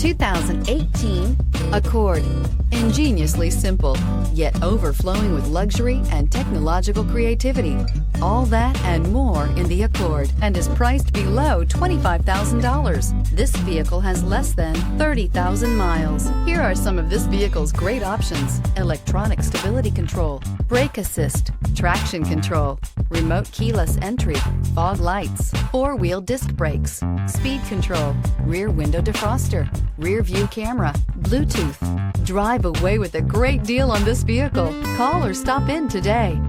2018 Accord. Ingeniously simple, yet overflowing with luxury and technological creativity. All that and more in the Accord, and is priced below $25,000. This vehicle has less than 30,000 miles. Here are some of this vehicle's great options: electronic stability control, brake assist, traction control, remote keyless entry, fog lights, four-wheel disc brakes, speed control, rear window defroster, rear view camera, Bluetooth. Drive away with a great deal on this vehicle. Call or stop in today.